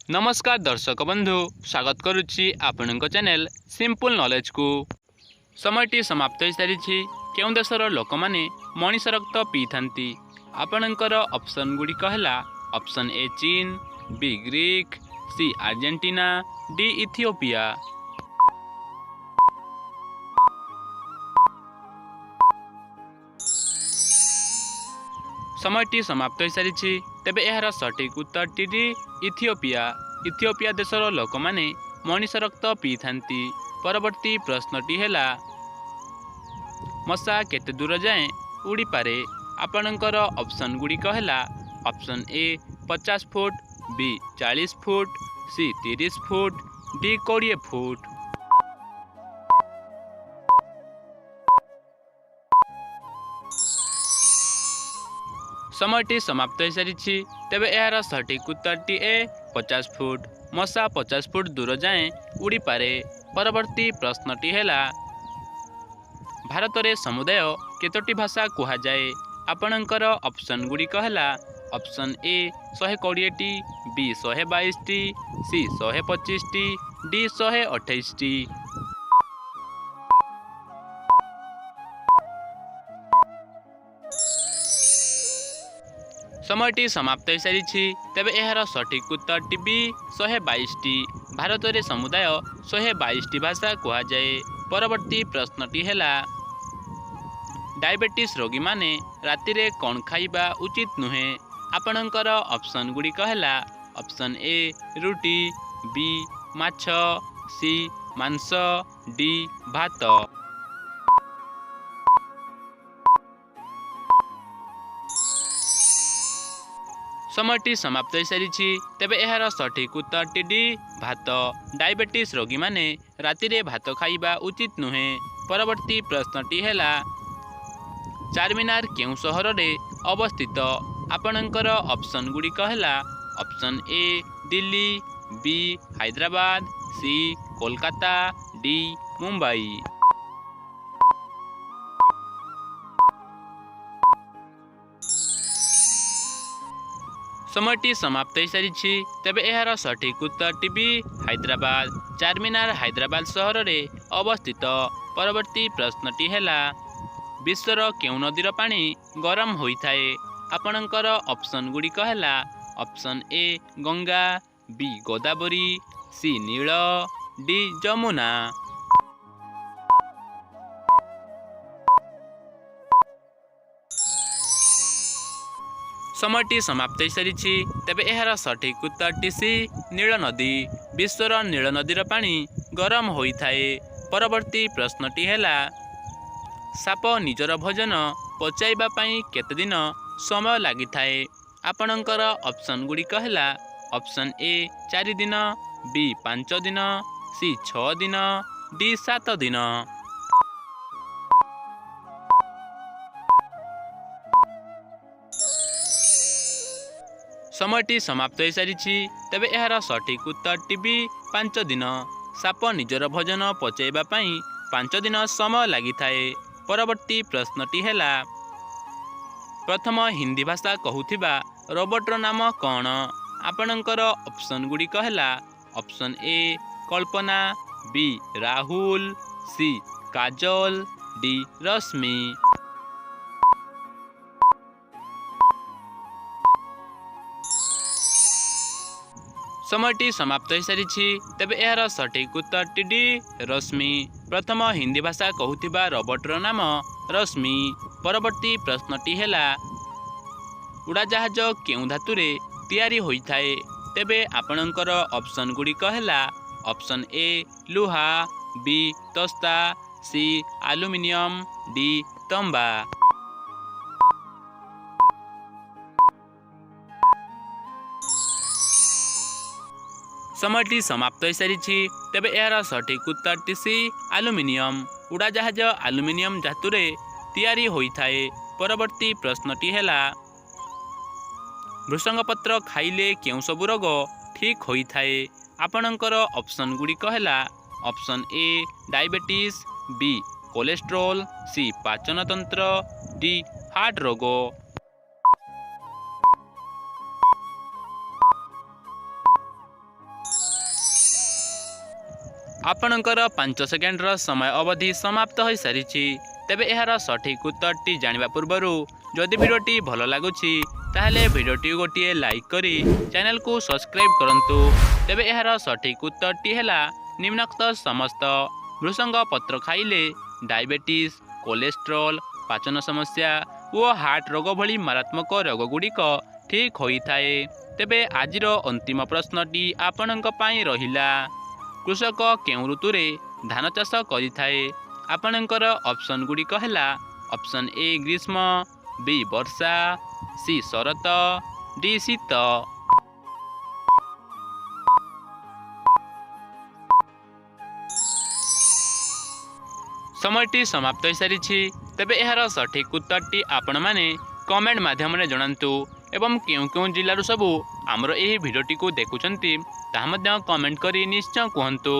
नमस्कार दर्शक बंधु स्वागत करुच्ची आपण चैनल सिंपल नॉलेज को। समयटी समाप्त हो सारी क्यों देशर लोक मैंने मनीष रक्त पी था आपणकर ऑप्शन गुड़िक है ऑप्शन ए चीन, बी ग्रीक, सी आर्जेंटीना, डी इथियोपिया। समयटी समाप्त हो सारी तेबे यार सठिक उत्तर टी इथियोपिया। इथियोपिया देशर लोक मैंने मनीष रक्त पी था। परवर्ती प्रश्नटी है मशा केते दूर जाए उड़ी पारे आपणकर ऑप्शन गुड़िक है option A 50 foot, B 40 foot, C 30 foot, D 20 foot. समयटी समाप्त हो सारी तेबे यार सठिक उत्तरटी ए 50 फुट। मशा 50 फुट दूर जाए उड़ी पारे। परवर्ती प्रश्नटी है भारत में समुदाय केतोटी भाषा कह जाए आपणकर ऑप्शन गुड़िक है ऑप्शन ए 120 टी, बी 122 टी, सी 125 टी, डी 128 टी। समयटी समाप्त हो सारी तेबे यार सठिक उत्तर टी बी 122 टी। भारत में समुदाय 122 टी भाषा कह जाए। परवर्ती प्रश्नटी है डायबिटीज रोगी माने राति रे कौन खाइबा उचित नुहे आपणकर ऑप्शन गुड़िक है ऑप्शन ए रुटी, बी माछ, सी मांस, डी भात। समयटी समाप्त हो सारी तेबे यार सठिक उत्तर टी डी भात। डायबिटीज रोगी माने राति रे भात खाइबा उचित नुहे। परवर्ती प्रश्नटी है चारमीनार केउ सहर रे अवस्थित आपणकर ऑप्शन गुड़िक है option A Delhi, B Hyderabad, C Kolkata, D Mumbai. समयटी समाप्त हो सारी तेबे यार सठिक उत्तर टी बी हैदराबाद। चारमीनार हैदराबाद सहर रे अवस्थित। परवर्ती प्रश्नटी है विश्वर केउ नदीर पानी गरम होता है आपणकर ऑप्शन गुड़िक है option A Ganga, B Godavari, C Nile, D Jamuna. समयटी समाप्त हो सारी तेबे यार सठिक उत्तर टी सी नील नदी। विश्वर नील नदीर पानी गरम होता है। परवर्ती प्रश्नटी है साप निजर भोजन पचाइबा पई केते दिन समय लगी थाए आपणकर ऑप्शन गुड़िक है ऑप्शन ए 4 दिन, बी 5 दिन, सी 6 दिन, डी 7 दिन। समयटी समाप्त हो सारी तेबे यार सठिक उत्तर टी बी 5 दिन। साप निजर भोजन पचाइबा पई 5 दिन समय लगी थाए। परवर्ती प्रश्नटी है प्रथम हिंदी भाषा कहूथिबा रोबोटर नाम कौन आपणकर ऑप्शन गुड़िक है option A Kalpana, B Rahul, C Kajal, D Rashmi. समयटी समाप्त हो सारी तेबे यार सठिक उत्तर टी डी रश्मि। प्रथम हिंदी भाषा कहूथिबा रोबोटर नाम रश्मि। परवर्ती प्रश्नटी है उड़ाजाहाज केउ धातुरे तैयारी होइथाए तेबे आपणकर ऑप्शन गुड़िक है ऑप्शन ए लुहा, बी तस्ता, सी एल्युमिनियम, डी तंबा। समयटी समाप्त हो सारी तेबे यार सठिक उत्तर टी सी एल्युमिनियम। उड़ाजाहाज एल्युमिनियम धातुरे तैयारी होइथाए। परवर्ती प्रश्नटी है भृषंग पत्र खाइले केउ सब रोग ठीक होइथाए आपणकर ऑप्शन गुड़िक है option A diabetes, B cholesterol, C पाचन तंत्र, डी हार्ट रोग। ଆପଣଙ୍କର 5 ସେକେଣ୍ଡର ସମୟ ଅବଧି ସମାପ୍ତ ହୋଇସାରିଛି। ତେବେ ଏହାର ସଠିକ୍ ଉତ୍ତରଟି ଜାଣିବା ପୂର୍ବରୁ ଯଦି ଭିଡ଼ିଓଟି ଭଲ ଲାଗୁଛି ତାହେଲେ ଭିଡ଼ିଓଟି ଗୋଟିଏ ଲାଇକ୍ କରି ଚ୍ୟାନେଲକୁ ସବସ୍କ୍ରାଇବ୍ କରନ୍ତୁ। ତେବେ ଏହାର ସଠିକ୍ ଉତ୍ତରଟି ହେଲା ନିମ୍ନୋକ୍ତ ସମସ୍ତ ଭୃଷଙ୍ଗ ପତ୍ର ଖାଇଲେ ଡାଇବେଟିସ୍, କୋଲେଷ୍ଟ୍ରଲ୍, ପାଚନ ସମସ୍ୟା ଓ ହାର୍ଟ ରୋଗ ଭଳି ମାରାତ୍ମକ ରୋଗଗୁଡ଼ିକ ଠିକ୍ ହୋଇଥାଏ। ତେବେ ଆଜିର ଅନ୍ତିମ ପ୍ରଶ୍ନଟି ଆପଣଙ୍କ ପାଇଁ ରହିଲା, କୃଷକ କେଉଁ ଋତୁରେ ଧାନ ଚାଷ କରିଥାଏ? ଆପଣଙ୍କର ଅପସନ୍ ଗୁଡ଼ିକ ହେଲା ଅପସନ୍ ଏ ଗ୍ରୀଷ୍ମ, ବି ବର୍ଷା, ସି ଶରତ, ଡି ଶୀତ। ସମୟଟି ସମାପ୍ତ ହୋଇସାରିଛି। ତେବେ ଏହାର ସଠିକ୍ ଉତ୍ତରଟି ଆପଣମାନେ କମେଣ୍ଟ ମାଧ୍ୟମରେ ଜଣାନ୍ତୁ ଏବଂ କେଉଁ କେଉଁ ଜିଲ୍ଲାରୁ ସବୁ ଆମର ଏହି ଭିଡ଼ିଓଟିକୁ ଦେଖୁଛନ୍ତି ତାହା ମଧ୍ୟ କମେଣ୍ଟ କରି ନିଶ୍ଚୟ କୁହନ୍ତୁ।